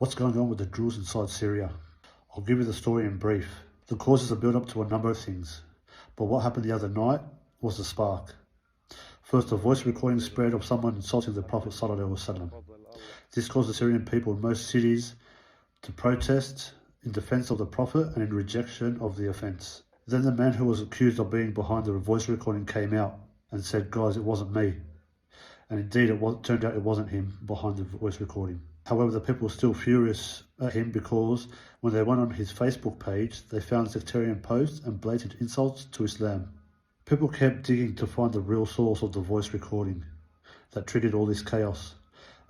What's going on with the Druze inside Syria? I'll give you the story in brief. The causes are built up to a number of things, but what happened the other night was the spark. First, a voice recording spread of someone insulting the Prophet ﷺ. This caused the Syrian people in most cities to protest in defense of the Prophet and in rejection of the offense. Then the man who was accused of being behind the voice recording came out and said, "Guys, it wasn't me." And indeed, turned out it wasn't him behind the voice recording. However, the people were still furious at him because when they went on his Facebook page, they found sectarian posts and blatant insults to Islam. People kept digging to find the real source of the voice recording that triggered all this chaos.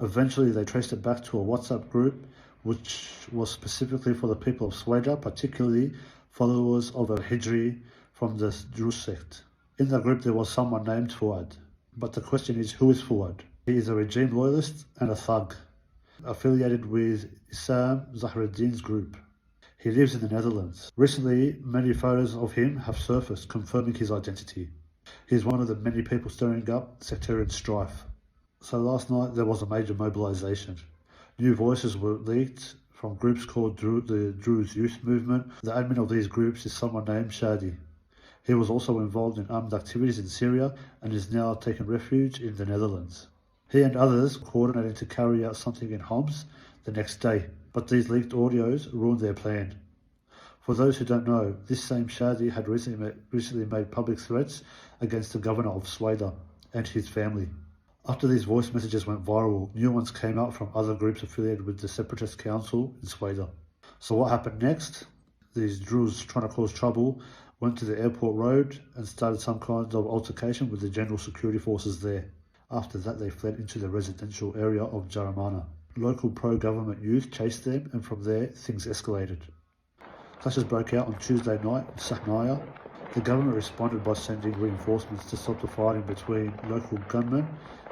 Eventually, they traced it back to a WhatsApp group which was specifically for the people of Sweden, particularly followers of al-Hijri from the Druze sect. In that group, there was someone named Fuad. But the question is, who is Fuad? He is a regime loyalist and a thug, affiliated with Issam Zahreddin's group. He lives in the Netherlands. Recently, many photos of him have surfaced confirming his identity. He is one of the many people stirring up sectarian strife. So last night there was a major mobilization. New voices were leaked from groups called the Druze Youth Movement. The admin of these groups is someone named Shadi. He was also involved in armed activities in Syria and is now taking refuge in the Netherlands. He and others coordinated to carry out something in Homs the next day, but these leaked audios ruined their plan. For those who don't know, this same Shadi had recently made public threats against the governor of Sweden and his family. After these voice messages went viral, new ones came out from other groups affiliated with the Separatist Council in Sweden. So what happened next? These Druze trying to cause trouble went to the airport road and started some kind of altercation with the general security forces there. After that, they fled into the residential area of Jaramana. Local pro-government youth chased them, and from there, things escalated. Clashes broke out on Tuesday night in Syria. The government responded by sending reinforcements to stop the fighting between local gunmen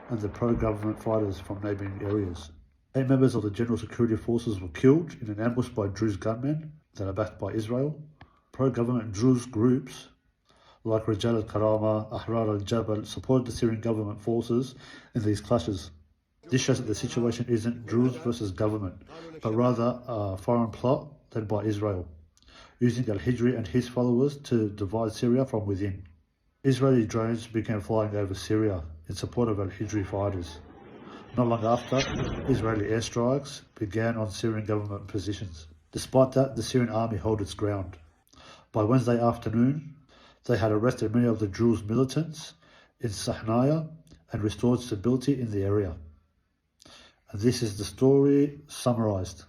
and the pro-government fighters from neighbouring areas. 8 members of the general security forces were killed in an ambush by Druze gunmen that are backed by Israel. Pro-government Druze groups like Rijal al-Karama, Ahrar al-Jabal supported the Syrian government forces in these clashes. This shows that the situation isn't Druze versus government, but rather a foreign plot led by Israel, using al-Hijri and his followers to divide Syria from within. Israeli drones began flying over Syria in support of al-Hijri fighters. Not long after, Israeli airstrikes began on Syrian government positions. Despite that, the Syrian army held its ground. By Wednesday afternoon, they had arrested many of the Druze militants in Syria and restored stability in the area. And this is the story summarized.